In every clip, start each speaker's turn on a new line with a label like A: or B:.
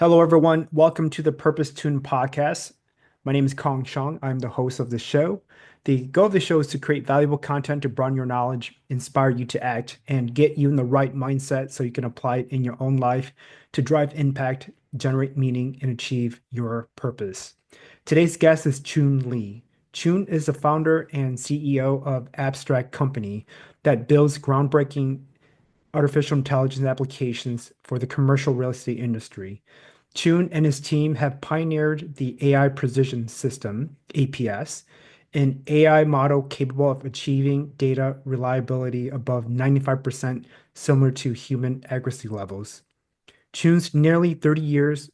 A: Hello, everyone. Welcome to the Purpose Tune podcast. My name is Kong Chong. I'm the host of the show. The goal of the show is to create valuable content to broaden your knowledge, inspire you to act, and get you in the right mindset so you can apply it in your own life to drive impact, generate meaning, and achieve your purpose. Today's guest is Choon Lee. Choon is the founder and CEO of Abstra Company that builds groundbreaking artificial intelligence applications for the commercial real estate industry. Choon and his team have pioneered the AI Precision System, APS, an AI model capable of achieving data reliability above 95%, similar to human accuracy levels. Choon's nearly 30 years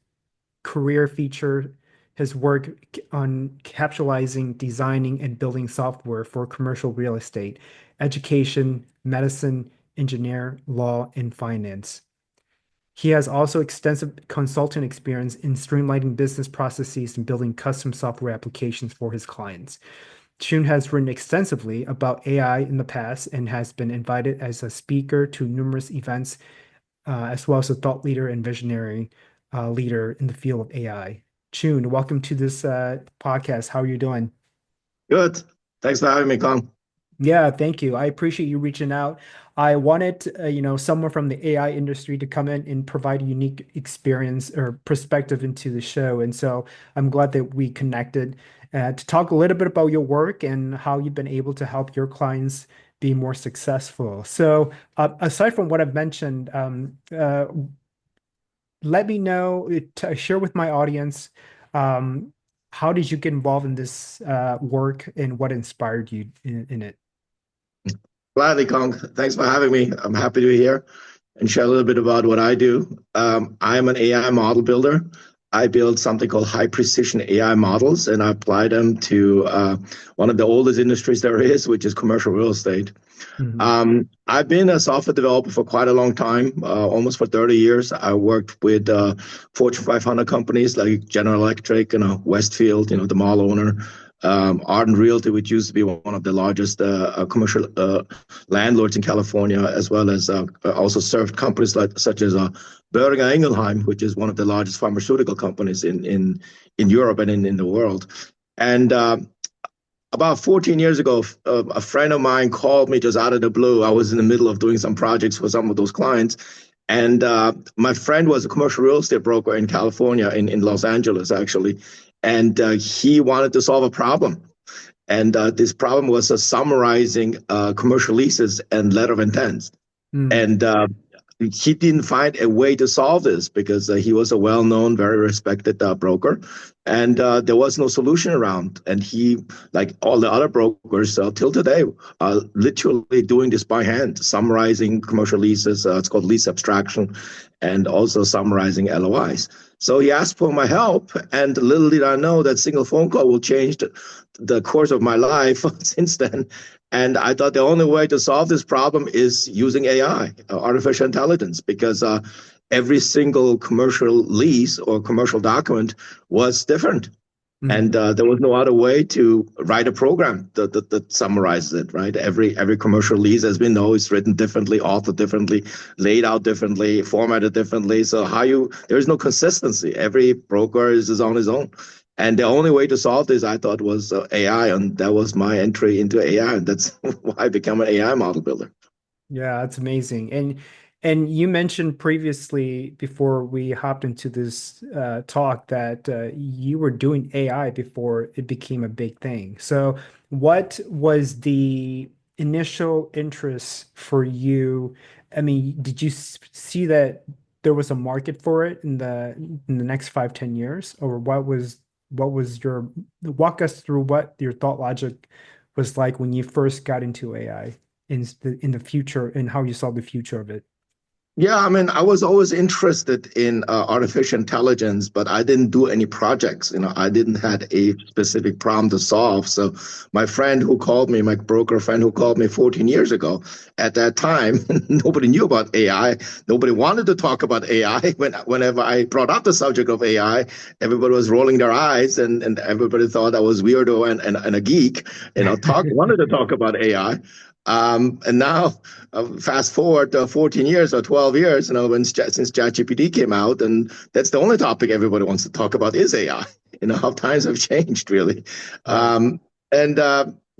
A: career feature his work on capitalizing, designing, and building software for commercial real estate, education, medicine, engineer, law, and finance. He has also extensive consulting experience in streamlining business processes and building custom software applications for his clients. Choon has written extensively about AI in the past and has been invited as a speaker to numerous events, as well as a thought leader and visionary leader in the field of AI. Choon, welcome to this podcast. How are you doing?
B: Good. Thanks for having me, Kong.
A: Yeah, thank you. I appreciate you reaching out. I wanted, someone from the AI industry to come in and provide a unique experience or perspective into the show. And so I'm glad that we connected to talk a little bit about your work and how you've been able to help your clients be more successful. So, aside from what I've mentioned, let me know, share with my audience, um, how did you get involved in this work and what inspired you in it?
B: Gladly, Kong. Thanks for having me. I'm happy to be here and share a little bit about what I do. I'm an AI model builder. I build something called high precision AI models, and I apply them to one of the oldest industries there is, which is commercial real estate.
A: Mhm.
B: I've been a software developer for quite a long time, almost for 30 years. I worked with Fortune 500 companies like General Electric, Westfield, the mall owner, Ardent Realty, which used to be one of the largest commercial landlords in California, as well as also served companies such as Boehringer Ingelheim, which is one of the largest pharmaceutical companies in Europe and in the world. And about 14 years ago, a friend of mine called me just out of the blue. I was in the middle of doing some projects for some of those clients. And my friend was a commercial real estate broker in California, in Los Angeles, actually. And he wanted to solve a problem. And this problem was summarizing commercial leases and letter of intents.
A: Mm.
B: And he didn't find a way to solve this because he was a well-known, very respected broker, and there was no solution around. And he, like all the other brokers till today, are literally doing this by hand, summarizing commercial leases. It's called lease abstraction, and also summarizing LOIs. So he asked for my help, and little did I know that single phone call will change the course of my life since then. And I thought the only way to solve this problem is using AI, artificial intelligence, because every single commercial lease or commercial document was different. And
A: Mhm.
B: there was no other way to write a program that summarizes it, right? Every commercial lease, as we know, is written differently, authored differently, laid out differently, formatted differently. So there is no consistency. Every broker is on his own. And the only way to solve this, I thought, was AI. And that was my entry into AI. And that's why I became an AI model builder.
A: Yeah, that's amazing. And you mentioned previously before we hopped into this talk that you were doing AI before it became a big thing. So what was the initial interest for you? I mean, did you see that there was a market for it in the next 5, 10 years? Or what was your walk us through what your thought logic was like when you first got into AI? In the future and how you saw the future of it.
B: Yeah, I mean, I was always interested in artificial intelligence, but I didn't do any projects. I didn't had a specific problem to solve. So my friend who called me, my broker friend who called me 14 years ago, at that time, nobody knew about AI. Nobody wanted to talk about AI. Whenever I brought up the subject of AI, everybody was rolling their eyes and everybody thought I was weirdo and a geek, wanted to talk about AI. And now, fast forward 14 years or 12 years, since ChatGPT came out, and that's the only topic everybody wants to talk about is AI. How times have changed, really.
A: Right.
B: And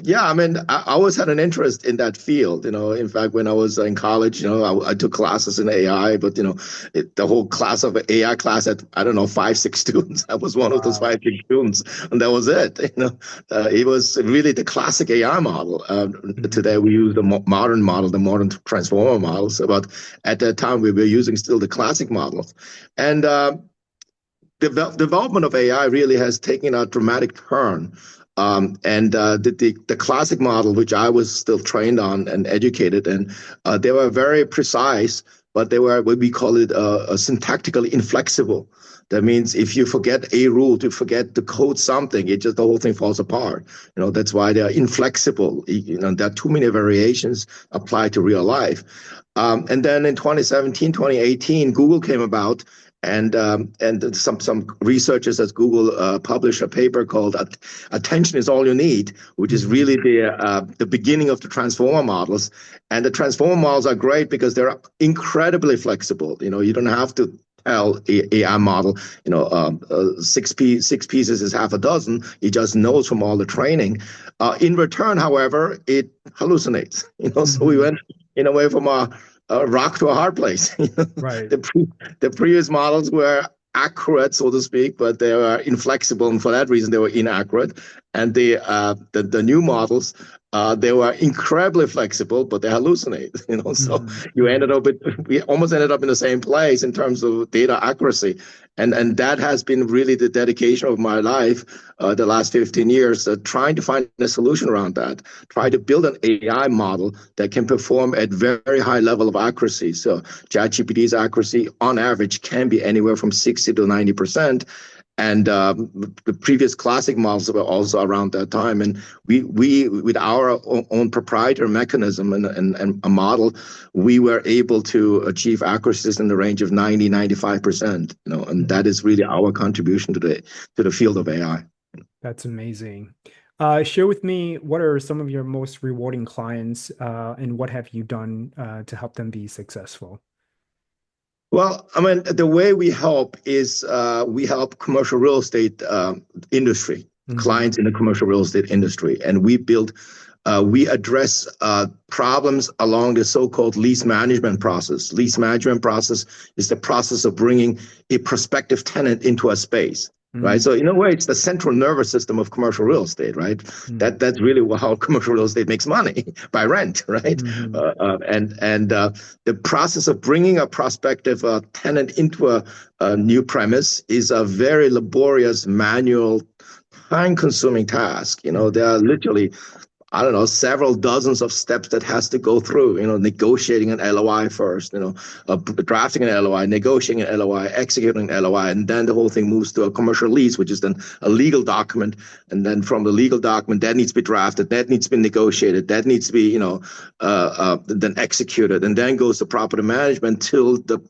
B: Yeah, I mean, I always had an interest in that field. In fact, when I was in college, I took classes in AI, but the whole class of AI class had, I don't know, 5, 6 students. I was one of those
A: Wow.
B: 5, 6 students, and that was it. It was really the classic AI model. Today
A: Mhm.
B: we use the modern model, the modern transformer models, but at that time we were using still the classic models, and development of AI really has taken a dramatic turn. The classic model, which I was still trained on and educated, and they were very precise, but they were what we call it syntactically inflexible. That means if you forget a rule, to forget to code something, it just the whole thing falls apart. That's why they're inflexible. There are too many variations applied to real life. And then in 2017, 2018, Google came about, and some researchers at Google published a paper called "Attention is All You Need," which is
A: Mhm.
B: really the beginning of the transformer models. And the transformer models are great because they're incredibly flexible. You don't have to tell AI model, six pieces is half a dozen. It just knows from all the training. In return, however, it hallucinates. So we
A: Mhm.
B: went in a way from a rock to a hard place.
A: Right.
B: The previous models were accurate, so to speak, but they were inflexible, and for that reason, they were inaccurate. And the new models, they were incredibly flexible, but they hallucinate. So
A: Mhm.
B: you ended
A: Mhm.
B: up with we almost ended up in the same place in terms of data accuracy, and that has been really the dedication of my life, the last 15 years, trying to find a solution around that, try to build an AI model that can perform at very high level of accuracy. So ChatGPT's accuracy on average can be anywhere from 60 to 90%. And the previous classic models were also around that time. And we with our own proprietary mechanism and a model, we were able to achieve accuracies in the range of 90, 95%. And that
A: Mhm.
B: is really our contribution to the field of AI.
A: That's amazing. Share with me what are some of your most rewarding clients, and what have you done to help them be successful?
B: Well, I mean, the way we help is we help commercial real estate industry,
A: Mhm.
B: clients in the commercial real estate industry, and we address problems along the so-called lease management process. Lease management process is the process of bringing a prospective tenant into a space. Right.
A: Mhm.
B: So in a way, it's the central nervous system of commercial real estate, right?
A: Mhm.
B: That's really how commercial real estate makes money by rent, right?
A: Mhm.
B: And the process of bringing a prospective tenant into a new premise is a very laborious, manual, time-consuming task.
A: Mhm.
B: There are literally, I don't know, several dozens of steps that has to go through, negotiating an LOI first, drafting an LOI, negotiating an LOI, executing an LOI, and then the whole thing moves to a commercial lease, which is then a legal document. And then from the legal document, that needs to be drafted, that needs to be negotiated, that needs to be, then executed, and then goes to property management till the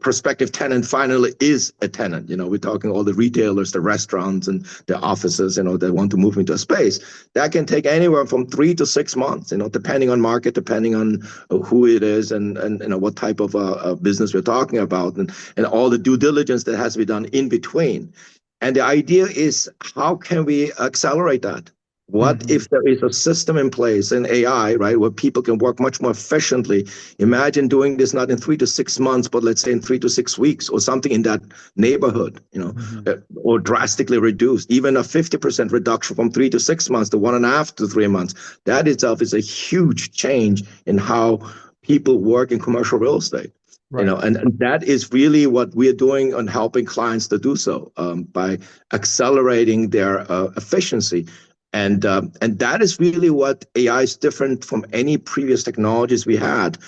B: prospective tenant finally is a tenant. We're talking all the retailers, the restaurants, and the offices, that want to move into a space. That can take anywhere from 3 to 6 months, depending on market, depending on who it is, and what type of business we're talking about, and all the due diligence that has to be done in between. And the idea is, how can we accelerate that? What
A: Mhm.
B: if there is a system in place in AI, right, where people can work much more efficiently? Imagine doing this not in 3 to 6 months, but let's say in 3 to 6 weeks or something in that neighborhood,
A: Mhm.
B: or drastically reduced, even a 50% reduction from 3 to 6 months to 1.5 to 3 months. That itself is a huge change in how people work in commercial real estate.
A: Right.
B: And that is really what we're doing on helping clients to do so, by accelerating their efficiency. And that is really what AI is different from any previous technologies we had.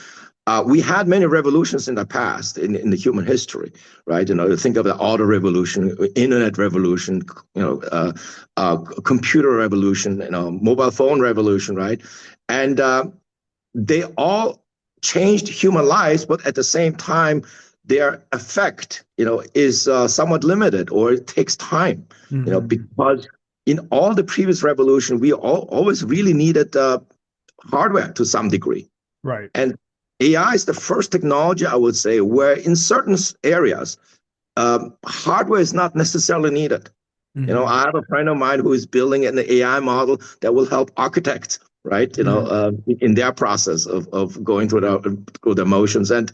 B: We had many revolutions in the past in the human history, right? Think of the auto revolution, internet revolution, computer revolution, mobile phone revolution, right? And they all changed human lives, but at the same time, their effect, is somewhat limited, or it takes time,
A: Mhm.
B: because in all the previous revolution, we always really needed hardware to some degree.
A: Right.
B: And AI is the first technology, I would say, where in certain areas, hardware is not necessarily needed.
A: Hmm.
B: I have a friend of mine who is building an AI model that will help architects, right?
A: Hmm.
B: In their process of going through the motions. And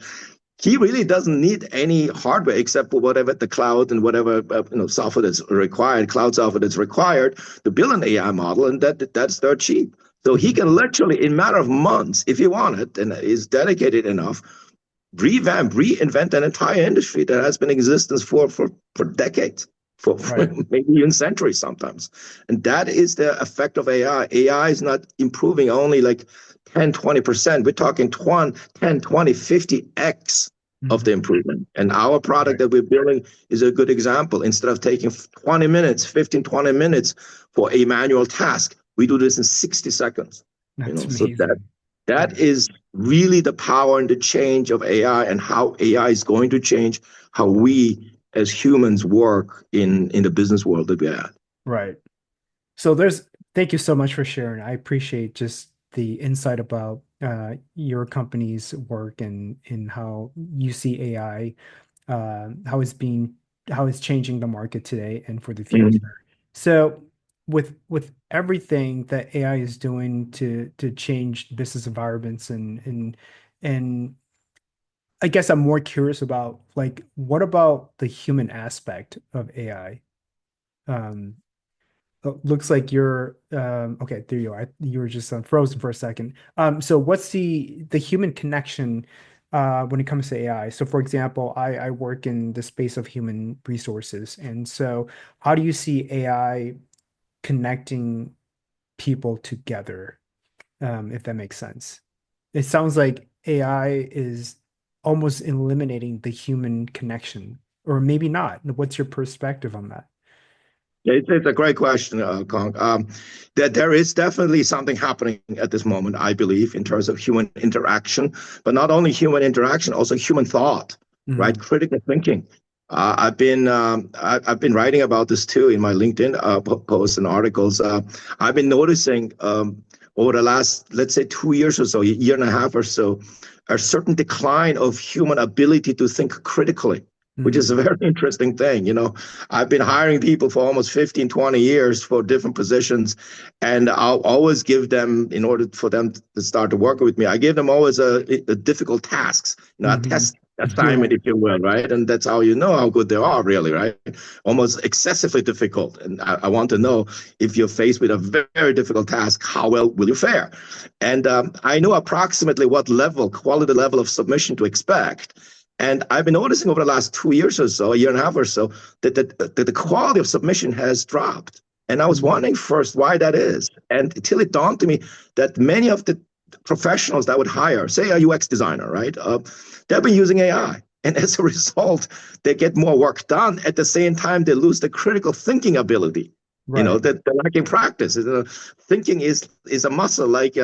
B: he really doesn't need any hardware except for whatever the cloud and whatever software that's required, cloud software that's required to build an AI model, and that's dirt cheap. So he
A: Hmm.
B: can literally, in a matter of months, if he wanted and is dedicated enough, reinvent an entire industry that has been in existence for decades, for
A: Right.
B: maybe even centuries sometimes. And that is the effect of AI. AI is not improving only like 10, 20%. We're talking 10, 20, 50x of the
A: Hmm.
B: improvement. And our product
A: Right.
B: that we're building is a good example. Instead of taking 20 minutes, 15, 20 minutes for a manual task, we do this in 60 seconds.
A: That's
B: So that
A: amazing.
B: that
A: Yeah.
B: is really the power and the change of AI and how AI is going to change how we as humans work in the business world that we're at.
A: Right. Thank you so much for sharing. I appreciate just the insight about your company's work and how you see AI, how how it's changing the market today and for the future.
B: Mhm.
A: So with everything that AI is doing to change business environments and I guess I'm more curious about like what about the human aspect of AI? Um, looks like you're okay, there you are. You were just frozen for a second. So what's the human connection when it comes to AI? So for example, I work in the space of human resources, and so how do you see AI connecting people together, if that makes sense? It sounds like AI is almost eliminating the human connection, or maybe not. What's your perspective on that?
B: It's a great question, Kong. That there is definitely something happening at this moment, I believe, in terms of human interaction, but not only human interaction, also human thought, right?
A: Hmm.
B: Critical thinking. I've been writing about this too in my LinkedIn posts and articles. I've been noticing over the last, let's say, 2 years or so, a year and a half or so, a certain decline of human ability to think critically, which is a
A: Hmm.
B: very interesting thing. I've been hiring people for almost 15, 20 years for different positions, and I'll always give them, in order for them to start to work with me, I give them always a difficult tasks, a
A: Hmm.
B: test assignment,
A: Yeah.
B: if you will, right? And that's how you know how good they are, really, right? Almost excessively difficult. And I want to know, if you're faced with a very difficult task, how well will you fare? And I know approximately what quality level of submission to expect. And I've been noticing over the last 2 years or so, a year and a half or so, that the quality of submission has dropped. And I was
A: Hmm.
B: wondering first why that is. And until it dawned to me that many of the professionals that would hire, say a UX designer, right, they've been using AI. And as a result, they get more work done. At the same time, they lose the critical thinking ability.
A: Right.
B: That they're lacking practice. Thinking is a muscle, like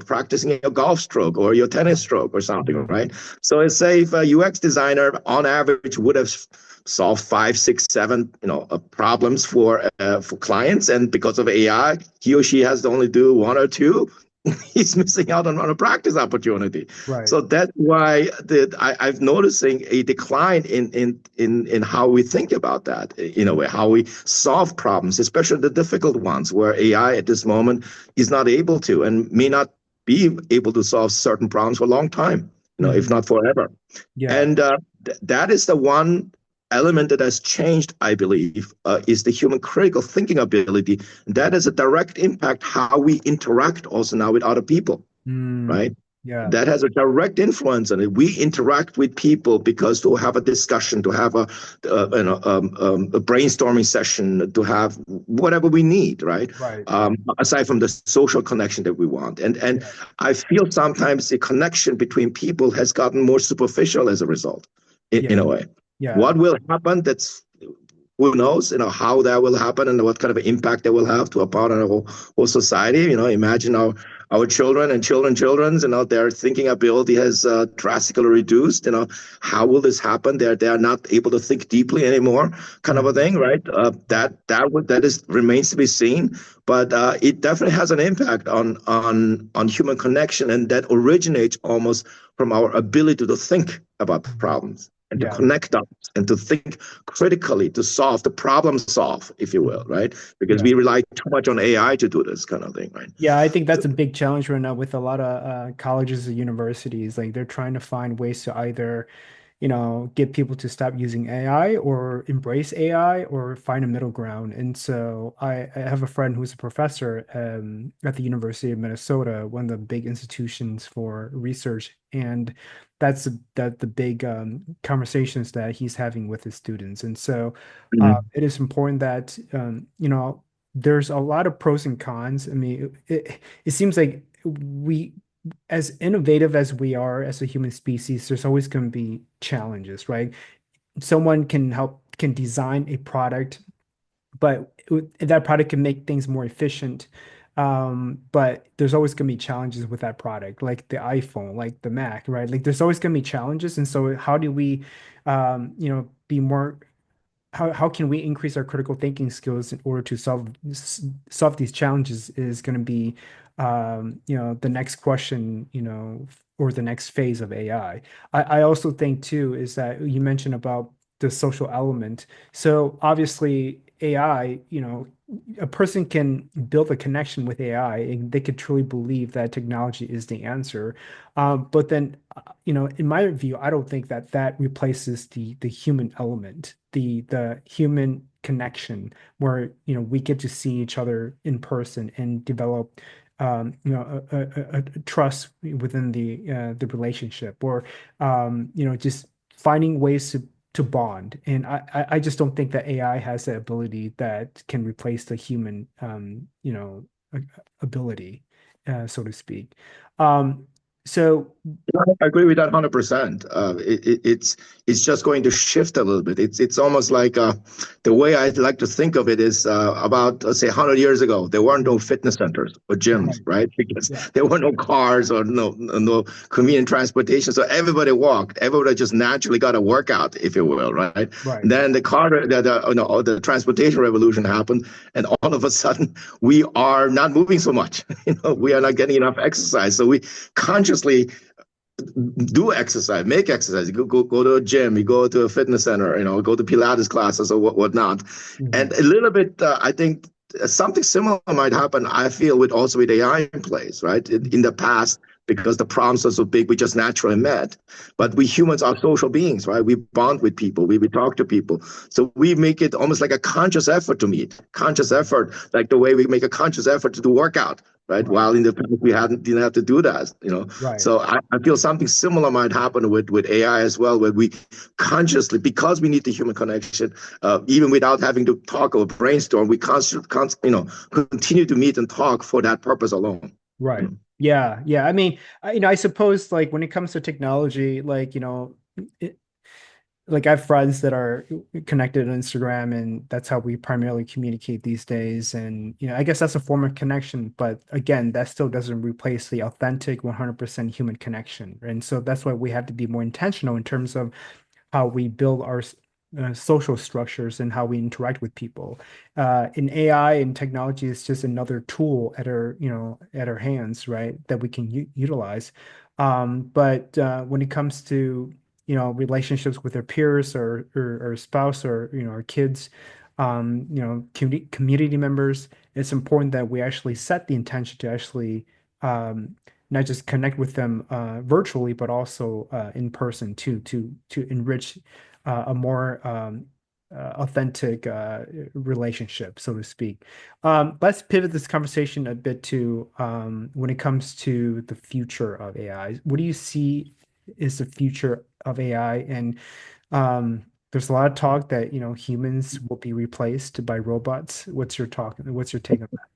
B: practicing your golf stroke or your tennis
A: Right.
B: stroke or something,
A: Hmm.
B: right? So it's say if a UX designer on average would have solved five, six, seven, problems for clients, and because of AI, he or she has to only do one or two. He's missing out on a practice opportunity.
A: Right.
B: So that's why I've noticing a decline in how we think about that, in a way, how we solve problems, especially the difficult ones, where AI at this moment is not able to and may not be able to solve certain problems for a long time, if
A: Hmm.
B: not forever.
A: Yeah.
B: And that is the one element that has changed, I believe, is the human critical thinking ability. That has a direct impact how we interact also now with other people,
A: Mm.
B: right?
A: Yeah.
B: That has a direct influence on it. We interact with people because to have a discussion, to have a brainstorming session, to have whatever we need, right?
A: Right.
B: Aside from the social connection that we want, and
A: Yeah.
B: I feel sometimes the connection between people has gotten more superficial as a result, in
A: Yeah.
B: a way.
A: Yeah.
B: What will happen? That's who knows, how that will happen and what kind of impact that will have to upon our whole society. Imagine our children and children's, their thinking ability has drastically reduced. How will this happen? They're not able to think deeply anymore, kind of a
A: Mhm.
B: thing, right?
A: Right.
B: That is remains to be seen, but it definitely has an impact on human connection, and that originates almost from our ability to think about
A: Mhm.
B: problems and to
A: Yeah.
B: connect dots and to think critically, to solve the problem solve, if you will,
A: Mhm.
B: right? Because
A: Yeah.
B: we rely too much on AI to do this kind of thing, right?
A: Yeah, I think
B: So,
A: that's a big challenge right now with a lot of colleges and universities. Like they're trying to find ways to either, get people to stop using AI or embrace AI or find a middle ground. And so I have a friend who's a professor at the University of Minnesota, one of the big institutions for research. And that the big conversations that he's having with his students. And so
B: mhm.
A: it is important that there's a lot of pros and cons. I mean, it seems like we as innovative as we are as a human species, there's always going to be challenges, right? Someone can design a product, but that product can make things more efficient. But there's always going to be challenges with that product, like the iPhone, like the Mac, right? Like there's always going to be challenges. And so how do we, be more how can we increase our critical thinking skills in order to solve these challenges is going to be the next question, or the next phase of AI. I also think too is that you mentioned about the social element. So obviously AI, a person can build a connection with AI and they could truly believe that technology is the answer. But then in my view, I don't think that that replaces the human element, the human connection, where we get to see each other in person and develop a trust within the relationship, or just finding ways to bond. And I just don't think that AI has the ability that can replace the human ability, so to speak. Um, so
B: I agree with that 100%. It's just going to shift a little bit. It's almost like the way I like to think of it is about, let's say, 100 years ago, there weren't no fitness centers or gyms,
A: right.
B: right? Because
A: Yeah.
B: there were no cars or no convenient transportation, so everybody walked. Everybody just naturally got a workout, if you will, right?
A: Right.
B: And then the transportation revolution happened, and all of a sudden we are not moving so much. We are not getting enough exercise, so we consciously do exercise, make exercise. You go to a gym, you go to a fitness center, go to Pilates classes or whatnot. And
A: Mhm.
B: a little bit, I think something similar might happen. I feel with also with AI in place, right? In the past, because the problems are so big, we just naturally met. But we humans are social beings, right? We bond with people, we talk to people. So we make it almost like a conscious effort to meet, conscious effort, like the way we make a conscious effort to do workout, right?
A: Right.
B: While in the past we didn't have to do that.
A: Right.
B: So I feel something similar might happen with AI as well, where we consciously, because we need the human connection, even without having to talk or brainstorm, we continue to meet and talk for that purpose alone.
A: Right. Yeah. Yeah. I mean, I suppose like when it comes to technology, like, it, like I have friends that are connected on Instagram, and that's how we primarily communicate these days. And, I guess that's a form of connection, but again, that still doesn't replace the authentic 100% human connection. And so that's why we have to be more intentional in terms of how we build our social structures and how we interact with people. In AI and technology is just another tool at our hands, right? That we can utilize. But when it comes to relationships with our peers or spouse or our kids, community members, it's important that we actually set the intention to actually not just connect with them virtually, but also in person to enrich a more authentic relationship, so to speak. Let's pivot this conversation a bit to when it comes to the future of AI. What do you see is the future of AI? And there's a lot of talk that humans will be replaced by robots. What's your take on that?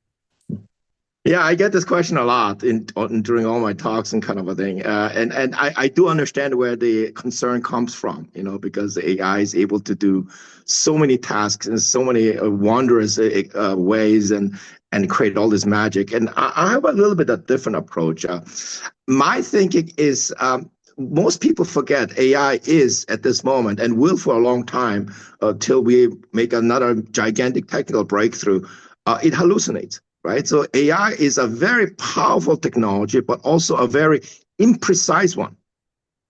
B: Yeah, I get this question a lot during all my talks and kind of a thing, and I do understand where the concern comes from, because the AI is able to do so many tasks in so many wondrous ways, and create all this magic. And I have a little bit of different approach. My thinking is most people forget AI is at this moment and will for a long time till we make another gigantic technical breakthrough. It hallucinates, right? So AI is a very powerful technology, but also a very imprecise one.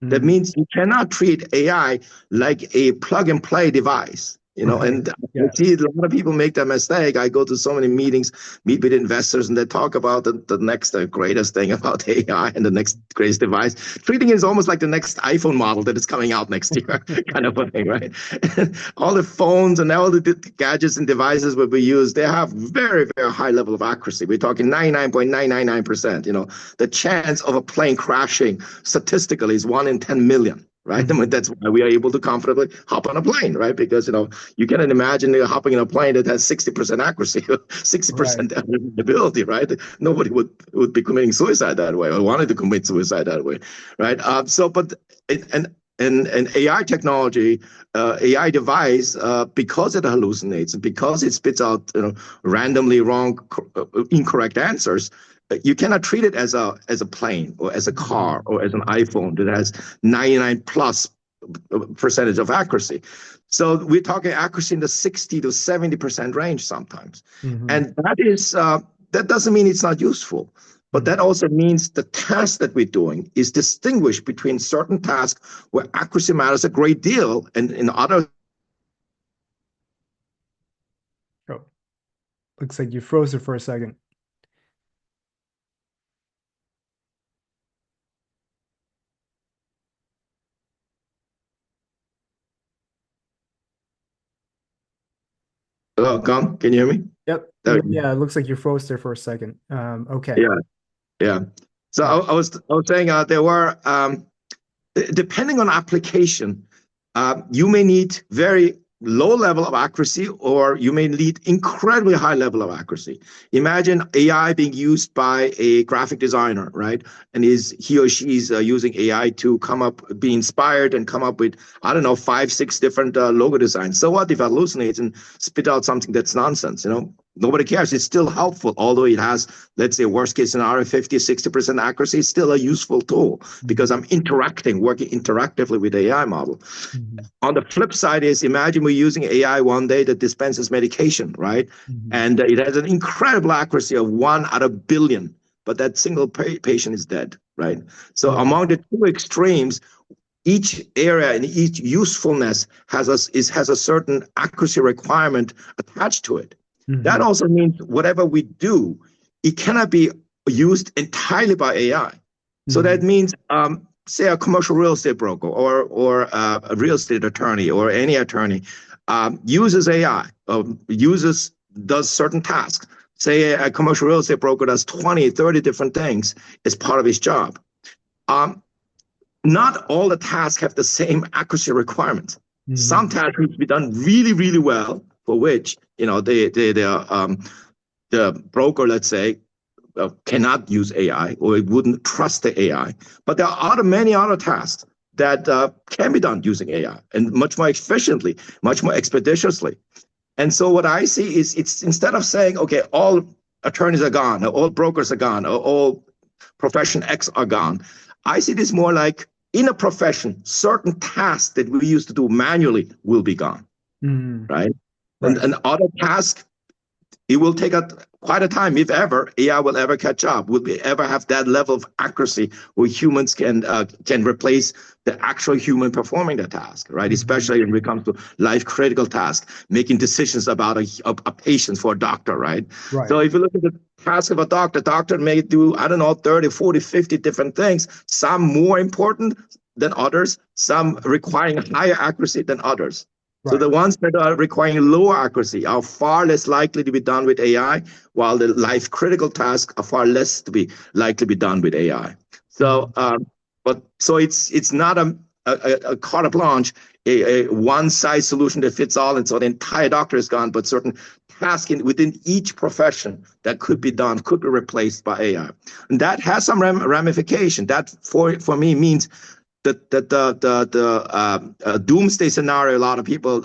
B: That means you cannot treat AI like a plug and play device.
A: Right.
B: And I see a lot of people make that mistake. I go to so many meetings, meet with investors, and they talk about the next greatest thing about AI and the next greatest device. Treating it as almost like the next iPhone model that is coming out next year, kind of a thing, right? All the phones and all the gadgets and devices that we use, they have very, very high level of accuracy. We're talking 99.999%. The chance of a plane crashing statistically is 1 in 10 million. Right. I mean, that's why we are able to comfortably hop on a plane, right? Because, you cannot imagine hopping in a plane that has 60% accuracy, 60% ability, right? Nobody would be committing suicide that way or wanted to commit suicide that way, right? And AI technology, AI device, because it hallucinates, because it spits out randomly wrong, incorrect answers, you cannot treat it as a plane or as a car or as an iPhone that has 99+% of accuracy. So we're talking accuracy in the 60 to 70% range sometimes. And that doesn't mean it's not useful. But that also means the task that we're doing is distinguished between certain tasks where accuracy matters a great deal and in other.
A: Oh, looks like you froze it for a second.
B: Hello, can you hear me?
A: Yep. Yeah, it looks like you froze there for a second. Okay.
B: Yeah. So I was saying there were depending on application, you may need very low level of accuracy, or you may need incredibly high level of accuracy. Imagine AI being used by a graphic designer, right? And he or she is using AI to be inspired and come up with, I don't know, 5, 6 different logo designs. So what if it hallucinates and spit out something that's nonsense, Nobody cares. It's still helpful, although it has, let's say, worst case scenario, 50, 60% accuracy. It's still a useful tool because I'm working interactively with the AI model. On the flip side is, imagine we're using AI one day that dispenses medication, right? And it has an incredible accuracy of 1 out of billion, but that single patient is dead, right? So among the two extremes, each area and each usefulness has a certain accuracy requirement attached to it. That also means whatever we do, it cannot be used entirely by AI. So that means, say, a commercial real estate broker or a real estate attorney or any attorney uses AI, does certain tasks. Say a commercial real estate broker does 20, 30 different things as part of his job. Not all the tasks have the same accuracy requirements. Some tasks need to be done really, really well, for which the broker, let's say, cannot use AI or it wouldn't trust the AI. But there are many other tasks that can be done using AI and much more efficiently, much more expeditiously. And so what I see is, it's instead of saying, okay, all attorneys are gone, or all brokers are gone, or all profession X are gone, I see this more like, in a profession, certain tasks that we used to do manually will be gone, right? And other tasks, it will take quite a time, if ever AI will ever catch up. Will we ever have that level of accuracy where humans can replace the actual human performing the task, right? Especially when it comes to life critical tasks, making decisions about a patient for a doctor, right? So if you look at the task of a doctor may do, I don't know, 30, 40, 50 different things, some more important than others, some requiring higher accuracy than others. So the ones that are requiring lower accuracy are far less likely to be done with AI, while the life critical tasks are far less likely to be done with AI. So, so it's not a carte blanche, a one size solution that fits all, and so the entire doctor is gone. But certain tasks within each profession that could be replaced by AI, and that has some ramification. That for me means doomsday scenario a lot of people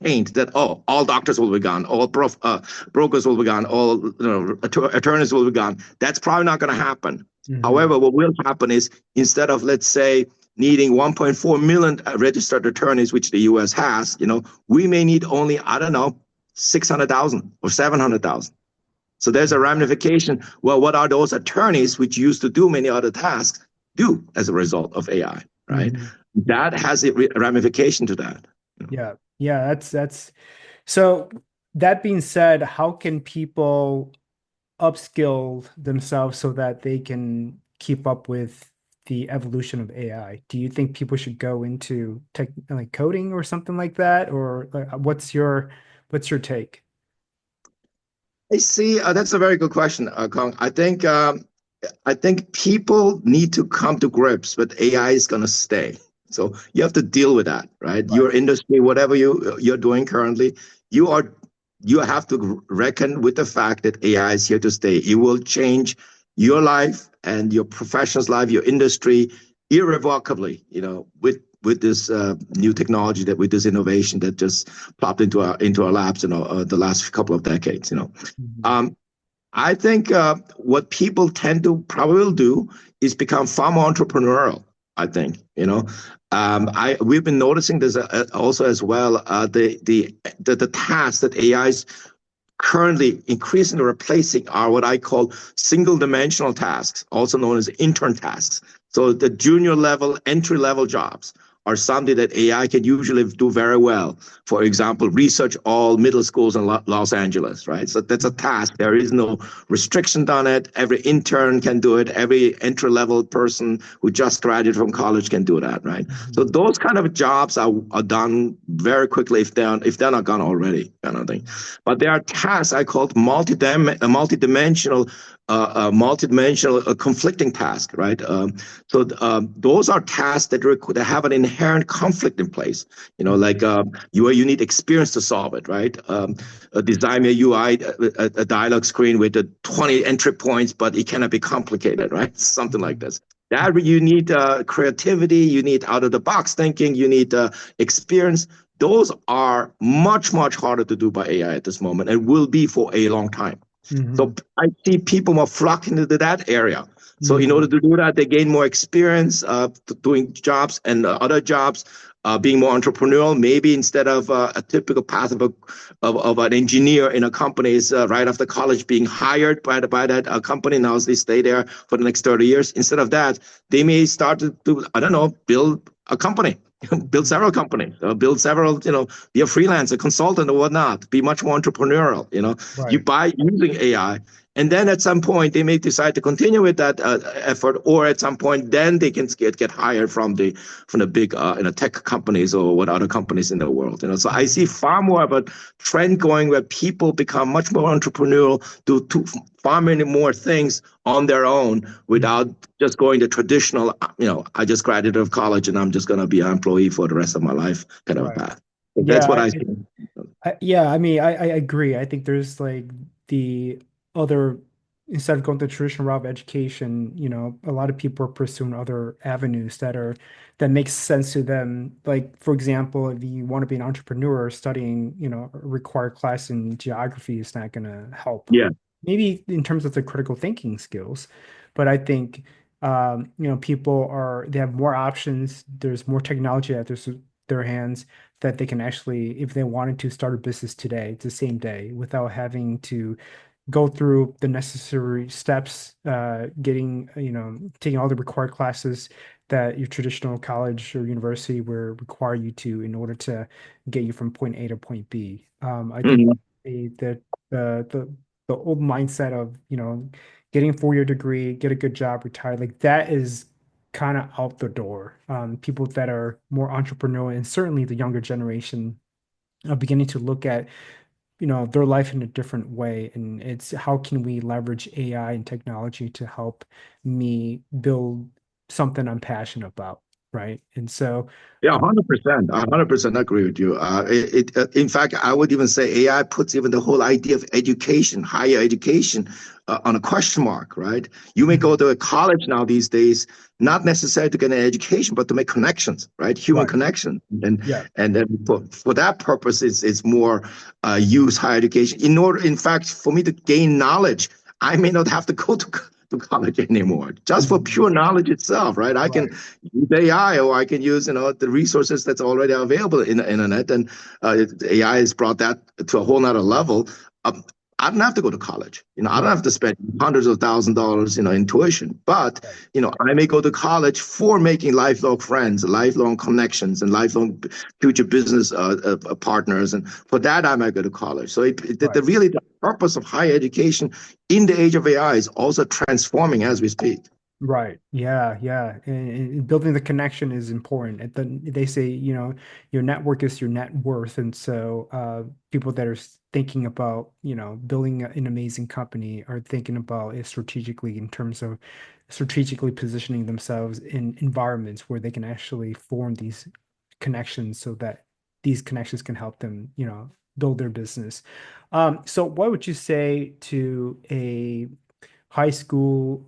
B: paint that, oh, all doctors will be gone, all brokers will be gone, all attorneys will be gone. That's probably not going to happen.
A: Hmm.
B: However, what will happen is instead of, let's say, needing 1.4 million registered attorneys, which the US has, we may need only, I don't know, 600,000 or 700,000. So there's a ramification. Well, what are those attorneys, which used to do many other tasks, do as a result of AI, right?
A: Hmm.
B: That has a ramification to that.
A: Yeah. Yeah, that's so that being said, how can people upskill themselves so that they can keep up with the evolution of AI? Do you think people should go into tech like coding or something like that? Or what's your take?
B: I see. That's a very good question, Kong. I think people need to come to grips with AI is going to stay. So you have to deal with that, right?
A: Right.
B: Your industry, whatever you're doing currently, you are you have to reckon with the fact that AI is here to stay. It will change your life and your professional's life, your industry irrevocably. With this new technology, that with this innovation that just plopped into our laps, the last couple of decades.
A: Mhm.
B: Um, I think what people tend to probably do is become far more entrepreneurial. I think we've been noticing this also as well. The tasks that AI is currently increasingly replacing are what I call single dimensional tasks, also known as intern tasks. So the junior level, entry level jobs are something that AI can usually do very well. For example, research all middle schools in Los Angeles, right? So that's a task. There is no restriction on it. Every intern can do it. Every entry level person who just graduated from college can do that, right? So
A: Mhm.
B: those kind of jobs are done very quickly if they're not gone already, kind of thing. But there are tasks I call multidimensional, conflicting task, right? Those are tasks that have an inherent conflict in place. Like you need experience to solve it, right? Design a UI, a dialog screen with 20 entry points, but it cannot be complicated, right? Something like
A: Mhm.
B: this. That you need creativity, you need out of the box thinking, you need experience. Those are much, much harder to do by AI at this moment and will be for a long time. So
A: Mhm.
B: I see people more flocking into that area. So in order
A: Mhm.
B: to do that, they gain more experience doing jobs and other jobs, being more entrepreneurial. Maybe instead of a typical path of an engineer in a company is right after college being hired by that company. Now they stay there for the next 30 years. Instead of that, they may start to I don't know, build a company. Build
A: Mhm.
B: several companies, build several, be a freelancer, consultant, or whatnot. Be much more entrepreneurial. You
A: Right.
B: buy using AI, and then at some point they may decide to continue with that effort, or at some point then they can get hired from the big tech companies or what other companies in the world. So I see
A: Mhm.
B: far more of a trend going where people become much more entrepreneurial, do far many more things on their own without
A: Mhm.
B: just going the traditional, I just graduated of college and I'm just going to be an employee for the rest of my life kind of a
A: Right.
B: path. So
A: Yeah,
B: that's what I see.
A: yeah, I mean, I agree. I think there's like the other, instead of going the traditional route of education, a lot of people are pursuing other avenues that makes sense to them. Like, for example, if you want to be an entrepreneur, studying, a required class in geography is not going to help.
B: Yeah.
A: Maybe in terms of the critical thinking skills, but I think they have more options. There's more technology at their hands that they can actually, if they wanted to start a business today, it's the same day without having to go through the necessary steps, taking all the required classes that your traditional college or university will require you to in order to get you from point A to point B. I think
B: Mhm.
A: the old mindset of, getting a 4-year degree, get a good job, retire, like that is kind of out the door. People that are more entrepreneurial and certainly the younger generation are beginning to look at, their life in a different way. And it's how can we leverage AI and technology to help me build something I'm passionate about? right? And so,
B: Yeah,
A: um,
B: 100%. 100% agree with you. In fact, I would even say AI puts even the whole idea of education, higher education, on a question mark, right? You may go
A: mhm,
B: to a college now these days, not necessarily to get an education, but to make connections, right? Human
A: right,
B: connection,
A: yeah,
B: and then for that purpose, it's more use higher education. In fact, for me to gain knowledge, I may not have to go to college anymore, just for
A: mhm,
B: pure knowledge itself, right? I can
A: right,
B: use AI, or I can use the resources that's already available in the internet, and AI has brought that to a whole nother level. Um, I don't have to go to college. I don't
A: right,
B: have to spend hundreds of dollars, in tuition. But
A: right,
B: I may go to college for making lifelong friends, lifelong connections, and lifelong future business partners. And for that, I might go to college. So
A: right.
B: really the purpose of higher education in the age of AI is also transforming as we speak.
A: Right. Yeah. Yeah. And building the connection is important. They say, your network is your net worth. And so, people that are thinking about, building an amazing company are thinking about it strategically in terms of strategically positioning themselves in environments where they can actually form these connections so that these connections can help them, build their business. So what would you say to a high school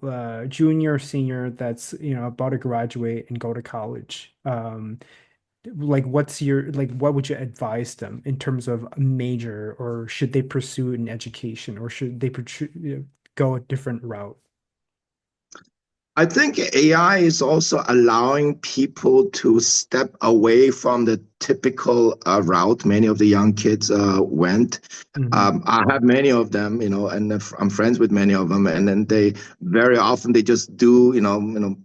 A: junior senior that's about to graduate and go to college, like what would you advise them in terms of a major, or should they pursue an education, or should they go a different route?
B: I think AI is also allowing people to step away from the typical route many of the young kids went.
A: Hmm.
B: I have many of them, and I'm friends with many of them, and then they very often they just do,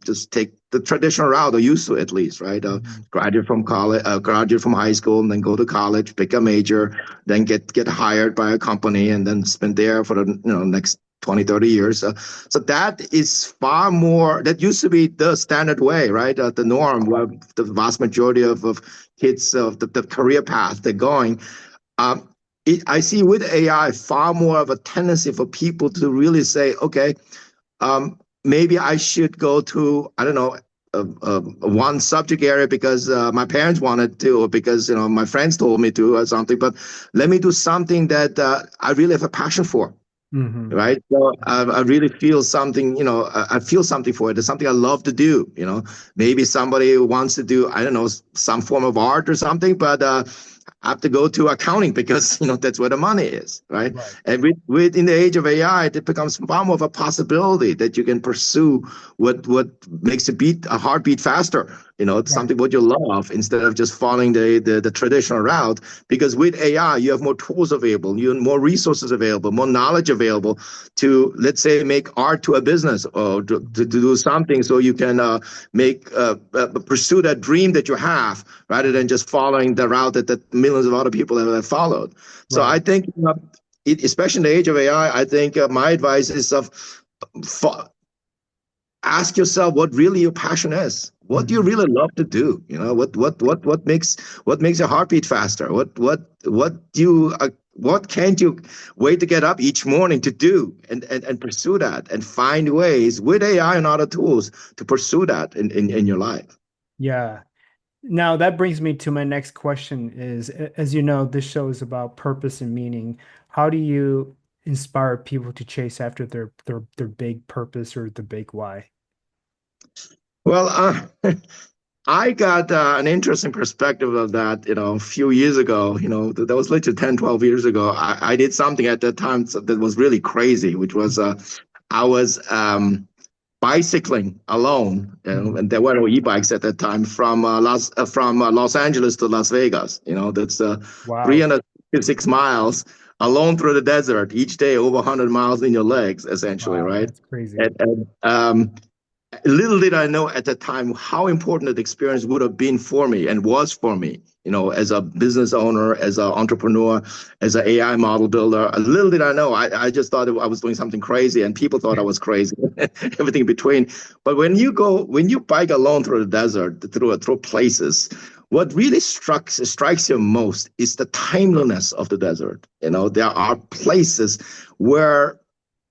B: just take the traditional route, or used to at least, right?
A: Hmm.
B: Graduate from college, graduate from high school, and then go to college, pick a major, then get hired by a company, and then spend there for the next 20, 30 years. So that is far more, that used to be the standard way, right? The norm where the vast majority of kids of the career path they're going. Um, I see with AI far more of a tendency for people to really say, okay, maybe I should go to, I don't know, one subject area because my parents wanted to, or because my friends told me to, or something. But let me do something that I really have a passion for,
A: Hmm.
B: right? So I really feel something, I feel something for it. It's something I love to do, Maybe somebody wants to do, I don't know, some form of art or something, but I have to go to accounting because, that's where the money is, right?
A: Right.
B: And in the age of AI, it becomes far more of a possibility that you can pursue what makes a heartbeat faster. It's
A: Right.
B: something what you love instead of just following the traditional route. Because with AI, you have more tools available, you have more resources available, more knowledge available to, let's say, make art to a business, or to
A: Hmm.
B: do something so you can pursue that dream that you have, rather than just following the route that millions of other people have followed. So
A: Right.
B: I think, especially in the age of AI, I think my advice is ask yourself what really your passion is. What do you
A: Hmm.
B: really love to do? What makes your heartbeat faster? What can't you wait to get up each morning to do, and pursue that, and find ways with AI and other tools to pursue that in your life.
A: Yeah. Now that brings me to my next question is, as you know, this show is about purpose and meaning. How do you inspire people to chase after their big purpose or the big why?
B: Well, I got an interesting perspective of that, a few years ago. That was literally 10, 12 years ago. I did something at that time that was really crazy, which was I was bicycling alone,
A: Mhm.
B: and there were no e-bikes at that time, from Los Angeles to Las Vegas. That's
A: Wow.
B: 356 miles alone through the desert each day, over 100 miles in your legs, essentially,
A: Wow,
B: right?
A: that's crazy.
B: And little did I know at the time how important that experience would have been for me, and was for me, as a business owner, as an entrepreneur, as an AI model builder. Little did I know, I just thought I was doing something crazy, and people thought I was crazy, everything in between. But when you bike alone through the desert, through places, what really strikes you most is the timeliness of the desert. There are places where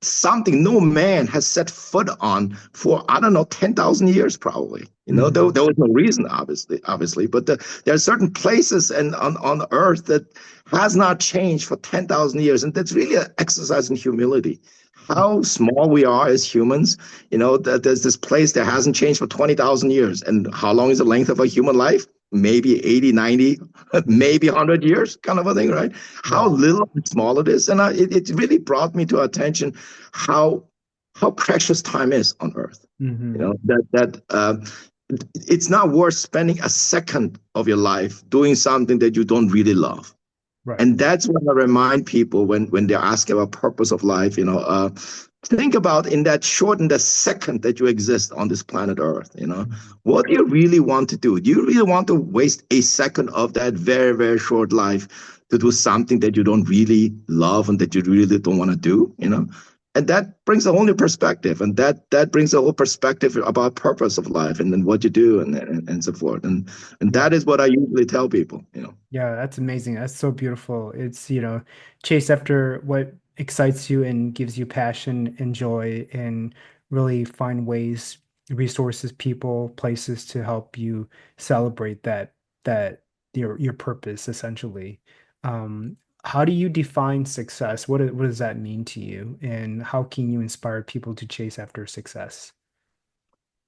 B: something no man has set foot on for, I don't know, 10,000 years probably.
A: Hmm.
B: There was no reason, obviously, but there are certain places and on earth that has not changed for 10,000 years. And that's really an exercise in humility. How small we are as humans, that there's this place that hasn't changed for 20,000 years. And how long is the length of a human life? Maybe 80, 90, maybe 100 years, kind of a thing, right? How
A: Yeah.
B: little and small it is. And it really brought me to attention how precious time is on earth.
A: Hmm.
B: It's not worth spending a second of your life doing something that you don't really love.
A: Right.
B: And that's what I remind people when they're asking about purpose of life. Think about in the second that you exist on this planet Earth.
A: Mhm.
B: What do you really want to do? Do you really want to waste a second of that very, very short life to do something that you don't really love and that you really don't want to do? And that brings a whole new perspective, and that brings a whole perspective about purpose of life and then what you do and so forth. And
A: Yeah.
B: that is what I usually tell people.
A: Yeah, that's amazing. That's so beautiful. It's, chase after what excites you and gives you passion and joy, and really find ways, resources, people, places to help you celebrate that your purpose essentially. Um, how do you define success? What does that mean to you? And how can you inspire people to chase after success?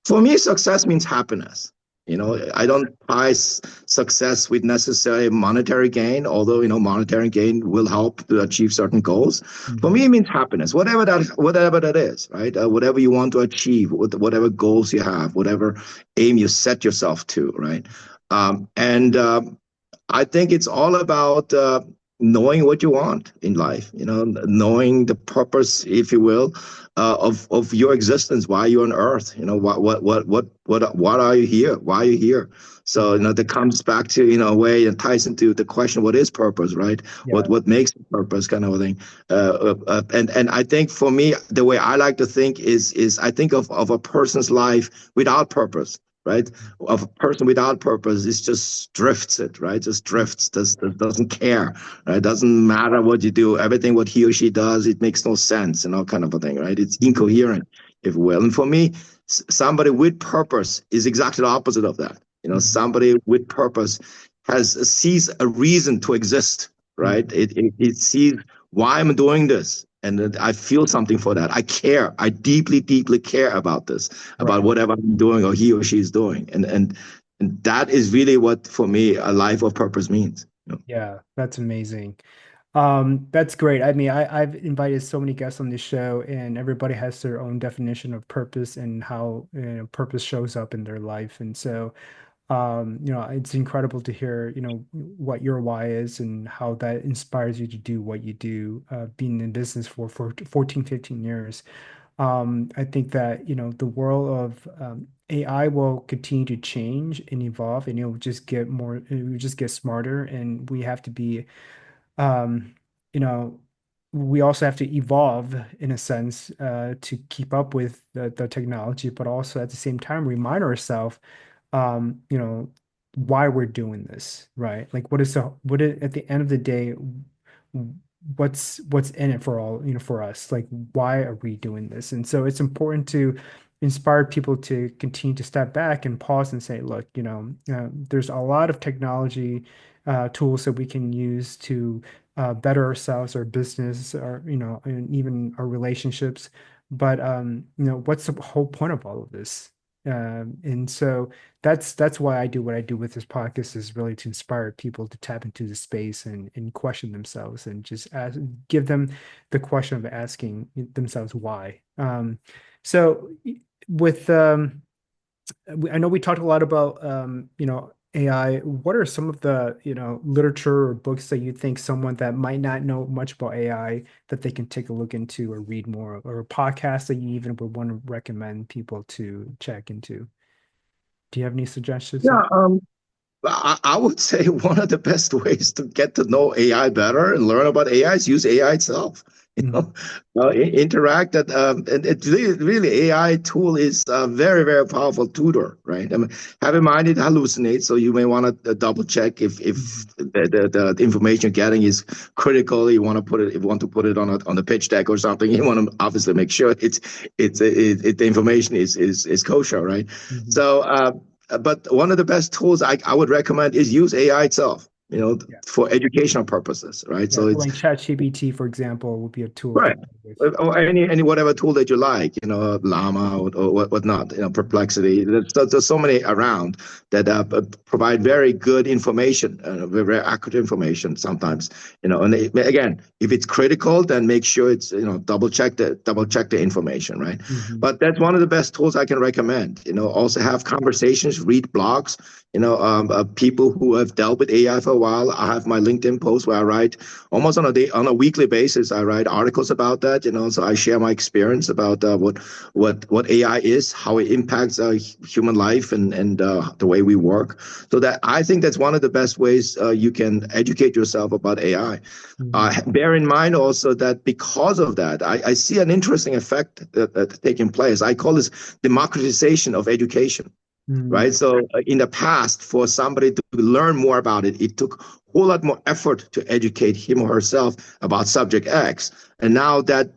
B: For me, success means happiness. I don't tie success with necessarily monetary gain, although, monetary gain will help to achieve certain goals. For
A: Hmm.
B: me, it means happiness, whatever that is, right? Whatever you want to achieve, whatever goals you have, whatever aim you set yourself to, right? And I think it's all about knowing what you want in life, knowing the purpose, if you will, of your existence, why you're on earth, what are you here? Why are you here? So, that comes back to, a way and ties into the question, what is purpose, right?
A: Yeah.
B: What makes purpose kind of a thing. And I think for me, the way I like to think is I think of a person's life without purpose, right? Of a person without purpose is just drifts it, right? Just drifts, doesn't care, right? Doesn't matter what you do, everything what he or she does, it makes no sense and all kind of a thing, right? It's
A: Mhm.
B: incoherent, if you will. And for me, somebody with purpose is exactly the opposite of that.
A: Mhm.
B: Somebody with purpose sees a reason to exist, right?
A: Mhm.
B: It sees why I'm doing this. And I feel something for that. I care. I deeply, deeply care about this, about
A: Right.
B: whatever I'm doing or he or she is doing. And that is really what, for me, a life of purpose means.
A: Yeah, that's amazing. That's great. I mean, I've invited so many guests on this show, and everybody has their own definition of purpose and how, purpose shows up in their life. And so, it's incredible to hear, what your why is and how that inspires you to do what you do, being in business for 14, 15 years. I think that, the world of AI will continue to change and evolve, and it will just get smarter, and we have to be, um, you know, we also have to evolve in a sense, to keep up with the technology, but also at the same time remind ourselves, um, you know, why we're doing this, right? Like, at the end of the day, what's in it for all, for us? Like, why are we doing this? And so it's important to inspire people to continue to step back and pause and say, look, there's a lot of technology tools that we can use to better ourselves, our business, and even our relationships. But what's the whole point of all of this? And so that's why I do what I do with this podcast, is really to inspire people to tap into the space and question themselves, and just give them the question of asking themselves why. So with I know we talked a lot about AI. What are some of the literature or books that you think someone that might not know much about AI that they can take a look into or read more, or a podcast that you even would want to recommend people to check into? Do you have any suggestions?
B: Yeah, I would say one of the best ways to get to know AI better and learn about AI is use AI itself.
A: Mhm.
B: Interact that, and it really AI tool is a very, very powerful tutor, right? I mean, have in mind it hallucinates, so you may want to double check if
A: Mhm.
B: the information you're getting is critical. You want to put it, if you want to put it on the pitch deck or something, you want to obviously make sure the information is kosher, right?
A: Mhm.
B: So, but one of the best tools I would recommend is use AI itself,
A: Yeah.
B: for educational purposes, right?
A: Yeah.
B: So
A: So
B: it's
A: like ChatGPT, for example, would be a tool to
B: right.
A: play with.
B: Or any whatever tool that you like, Llama or whatnot, Perplexity. There's so many around that provide very good information, very, very accurate information sometimes, And again, if it's critical, then make sure it's double check the information, right?
A: Mhm.
B: But that's one of the best tools I can recommend. Also have conversations, read blogs. People who have dealt with AI for a while. I have my LinkedIn post where I write almost on a weekly basis. I write articles about that, so I share my experience about what AI is, how it impacts human life, and the way we work. So that I think that's one of the best ways you can educate yourself about AI.
A: Mhm.
B: Bear in mind also that because of that, I see an interesting effect taking place. I call this democratization of education, right?
A: Mhm.
B: So in the past, for somebody to learn more about it, it took a whole lot more effort to educate him or herself about subject X. And now that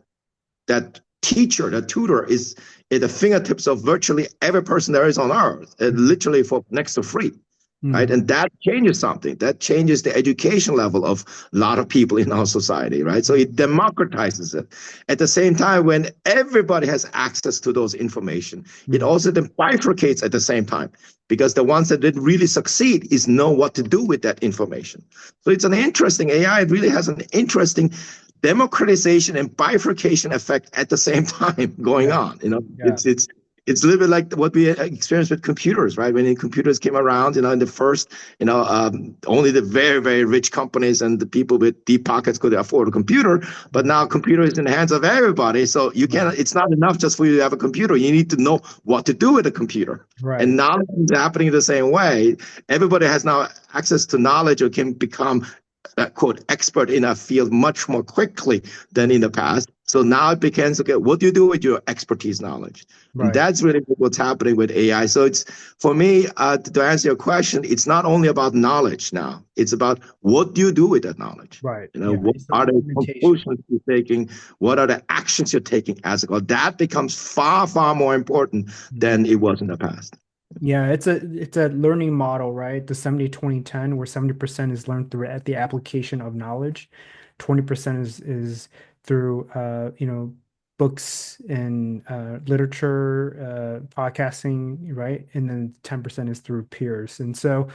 B: teacher, that tutor is at the fingertips of virtually every person there is on earth,
A: Mhm.
B: literally for next to free. Right.
A: Mhm.
B: And that changes something. That changes the education level of a lot of people in our society. Right. So it
A: Mhm.
B: democratizes it. At the same time, when everybody has access to those information, it
A: Mhm.
B: also then bifurcates at the same time because the ones that didn't really succeed is know what to do with that information. So it's an interesting AI. It really has an interesting democratization and bifurcation effect at the same time going
A: Yeah.
B: on.
A: Yeah.
B: It's a little bit like what we experienced with computers, right? When the computers came around, in the first, only the very, very rich companies and the people with deep pockets could afford a computer. But
A: Mhm.
B: now computer is in the hands of everybody. So you
A: Right.
B: can it's not enough just for you to have a computer. You need to know what to do with a computer. And
A: Right.
B: now it's happening the same way. Everybody has now access to knowledge or can become quote expert in a field much more quickly than in
A: Mhm.
B: the past. So now it becomes okay, what do you do with your expertise knowledge? And
A: Right.
B: that's really what's happening with AI. So it's for me, to answer your question, it's not only about knowledge now, it's about what do you do with that knowledge?
A: Right. Yeah.
B: What
A: It's the
B: are the
A: implementation.
B: conclusions you're taking? What are the actions you're taking as a goal? That becomes far, far more important
A: Mhm.
B: than it was in the past.
A: Yeah, it's a learning model, right? The 70-20-10, where 70% is learned through the application of knowledge, 20% is through books and literature, podcasting, right? And then 10% is through peers. And so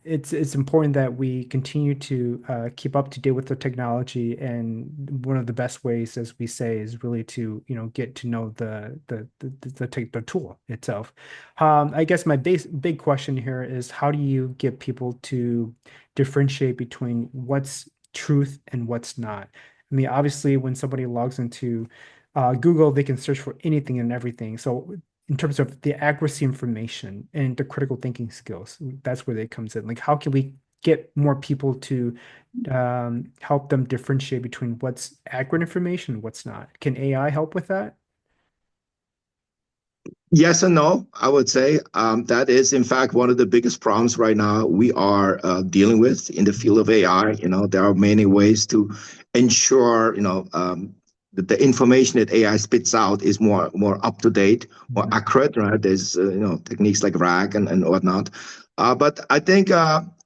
A: it's important that we continue to keep up to date with the technology. And one of the best ways, as we say, is really to get to know the tool itself. I guess my big question here is how do you get people to differentiate between what's truth and what's not? I mean, obviously, when somebody logs into Google, they can search for anything and everything. So, in terms of the accuracy information and the critical thinking skills, that's where it comes in. Like, how can we get more people to help them differentiate between what's accurate information and what's not? Can AI help with that?
B: Yes and no, I would say. That is, in fact, one of the biggest problems right now we are dealing with in the field of AI. There are many ways to ensure, that the information that AI spits out is more up to date, more
A: Mhm.
B: accurate. Right? There's, techniques like RAG and whatnot. But I think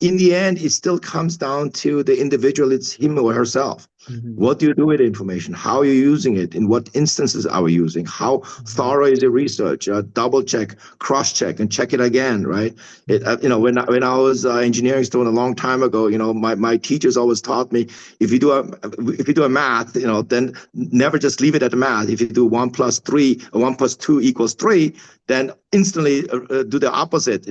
B: in the end, it still comes down to the individual. It's him or herself.
A: Mhm.
B: What do you do with information? How are you using it? In what instances are we using? How
A: Mhm.
B: thorough is your research? Double check, cross check, and check it again. Right?
A: Mhm.
B: When I was engineering student a long time ago, my teachers always taught me if you do a math, then never just leave it at the math. If you do 1+3 or 1+2 = 3, then instantly do the opposite.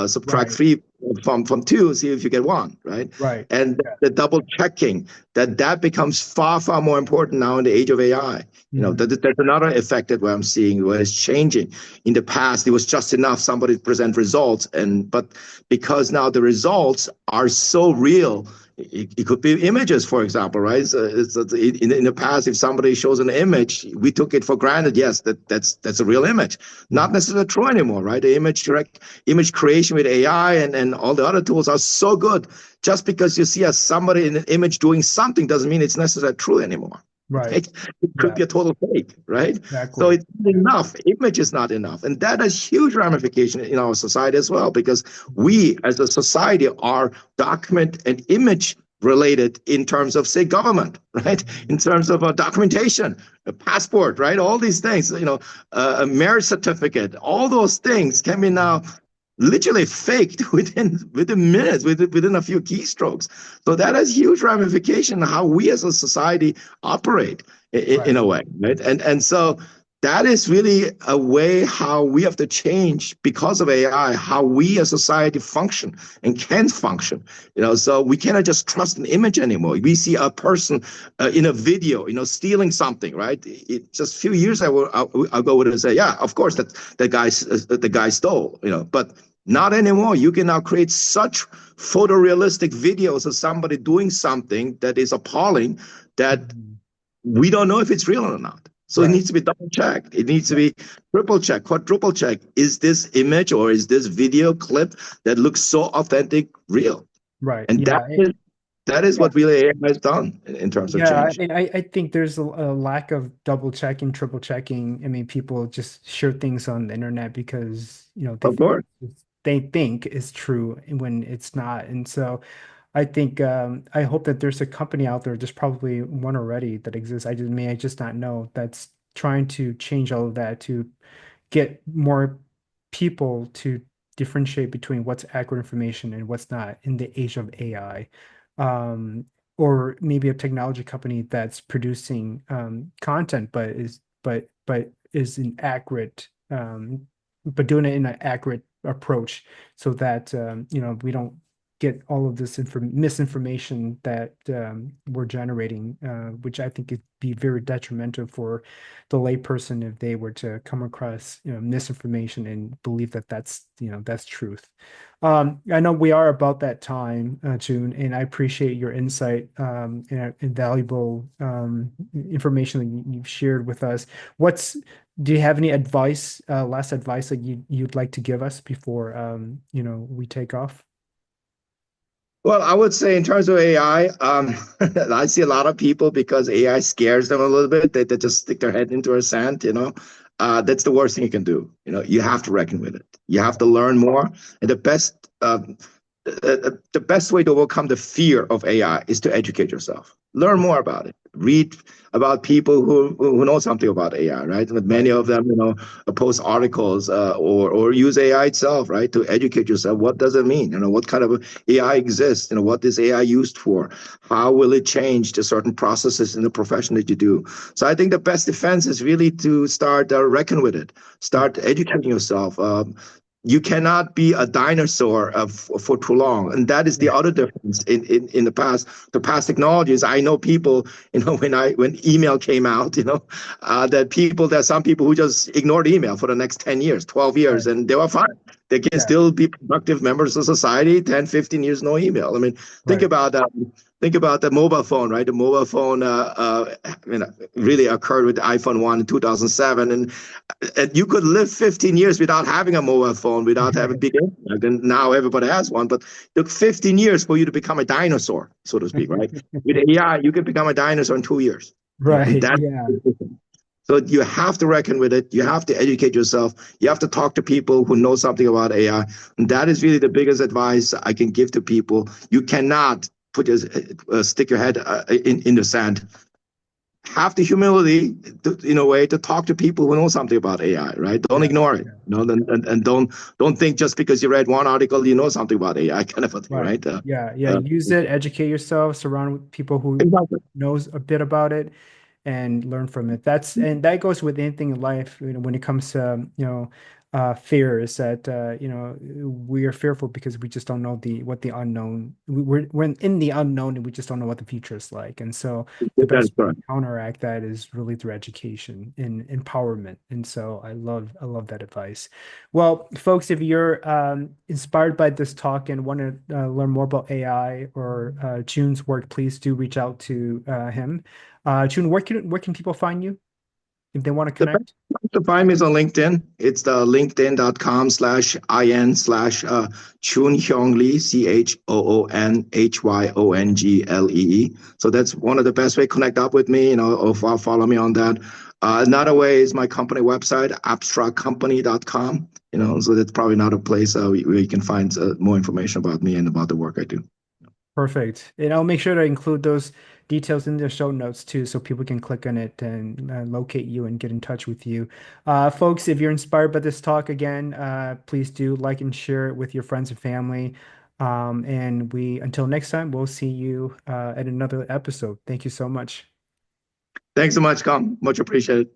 B: Subtract
A: Right,
B: 3 from 2, see if you get 1. Right?
A: right.
B: And
A: Yeah.
B: the double checking that becomes far, far more important now in the age of AI.
A: Mhm.
B: That's another effect that I'm seeing where it's changing. In the past, it was just enough somebody to present results, but because now the results are so real it could be images, for example, right? So in the past, if somebody shows an image, we took it for granted. Yes, that's a real image. Not necessarily true anymore, right? The image creation with AI and all the other tools are so good. Just because you see somebody in an image doing something doesn't mean it's necessarily true anymore.
A: Right.
B: Right? It could
A: Yeah,
B: be a total fake, right? So
A: exactly.
B: it's not
A: Yeah.
B: enough. Image is not enough. And that has huge ramification in our society as well, because we as a society are document and image related in terms of, say, government, right? In terms of documentation, a passport, right? All these things, a marriage certificate, all those things can be now literally faked within minutes, within a few keystrokes. So that has huge ramification on how we as a society operate in
A: Right.
B: a way, right? And so that is really a way how we have to change because of AI, how we as a society function and can function. So we cannot just trust an image anymore. We see a person in a video, stealing something, right? Just a few years ago, would say, yeah, of course the guy stole, but not anymore. You can now create such photorealistic videos of somebody doing something that is appalling that
A: Mhm.
B: we don't know if it's real or not. So it
A: Right.
B: needs to be double checked. It needs to
A: Yeah.
B: be triple checked, quadruple checked. Is this image or is this video clip that looks so authentic real?
A: Right.
B: And
A: Yeah.
B: that is
A: Yeah.
B: what really AI has done in terms of
A: Yeah,
B: change.
A: and I think there's a lack of double checking, triple checking. I mean, people just share things on the internet because,
B: Of course.
A: they think is true when it's not. And so I think I hope that there's a company out there, there's probably one already that exists. I just not know, that's trying to change all of that to get more people to differentiate between what's accurate information and what's not in the age of AI. Um, or maybe a technology company that's producing content, but is inaccurate, but doing it in an accurate approach, so that we don't get all of this misinformation that we're generating, which I think could be very detrimental for the layperson if they were to come across misinformation and believe that that's truth. I know we are about that time, June, and I appreciate your insight and valuable information that you've shared with us. Do you have any advice, last advice that you'd like to give us before we take off?
B: Well, I would say in terms of AI, I see a lot of people because AI scares them a little bit. They just stick their head into the sand. That's the worst thing you can do. You have to reckon with it. You have to learn more. And the best way to overcome the fear of AI is to educate yourself. Learn more about it. Read about people who know something about AI, right? And many
A: Right.
B: of them, post articles or use AI itself, right, to educate yourself. What does it mean? What kind of AI exists? What is AI used for? How will it change the certain processes in the profession that you do? So I think the best defense is really to start reckon with it.
A: Yeah.
B: Start educating yourself. You cannot be a dinosaur for too long. And that is the
A: Yeah.
B: other difference in the past technologies. I know people, when email came out, there's some people who just ignored email for the next 10 years, 12 years,
A: Right.
B: and they were fine. They can
A: Yeah.
B: still be productive members of society, 10, 15 years, no email. I mean, think
A: Right.
B: about think about the mobile phone, right? The mobile phone really occurred with the iPhone 1 in 2007. And you could live 15 years without having a mobile phone, without having big internet. And now everybody has one. But it took 15 years for you to become a dinosaur, so to speak, right? With AI, you can become a dinosaur in 2 years. And
A: Right.
B: that's
A: Yeah.
B: so you have to reckon with it. You have to educate yourself. You have to talk to people who know something about AI. And that is really the biggest advice I can give to people. You cannot stick your head in the sand. Have the humility in a way to talk to people who know something about AI, right? Don't
A: Yeah.
B: ignore it.
A: Yeah.
B: And don't think just because you read one article you know something about AI, kind of a thing,
A: Right.
B: right?
A: Yeah. Yeah.
B: Uh,
A: Use it, educate yourself, surround with people who
B: exactly.
A: knows a bit about it and learn from it. And that goes with anything in life, when it comes to, fear is that we are fearful because we just don't know the what the unknown we're in the unknown and we just don't know what the future is like. And so the
B: That is
A: best way to
B: correct.
A: counteract that is really through education and empowerment. And so I love that advice. Well, folks, if you're inspired by this talk and want to learn more about AI or Choon's work, please do reach out to him. Choon, where can people find you if they want to
B: The best
A: connect?
B: place to find me is on LinkedIn. It's the linkedin.com/in/, Choon Hyong Lee, ChoonHyonglee. So that's one of the best way to connect up with me, or follow me on that. Another way is my company website, abstracompany.com. So that's probably another place where you can find more information about me and about the work I do.
A: Perfect. And I'll make sure to include those details in the show notes too, so people can click on it and locate you and get in touch with you. Folks, if you're inspired by this talk again, please do like and share it with your friends and family. And until next time, we'll see you at another episode. Thank you so much.
B: Thanks so much, Com. Much appreciated.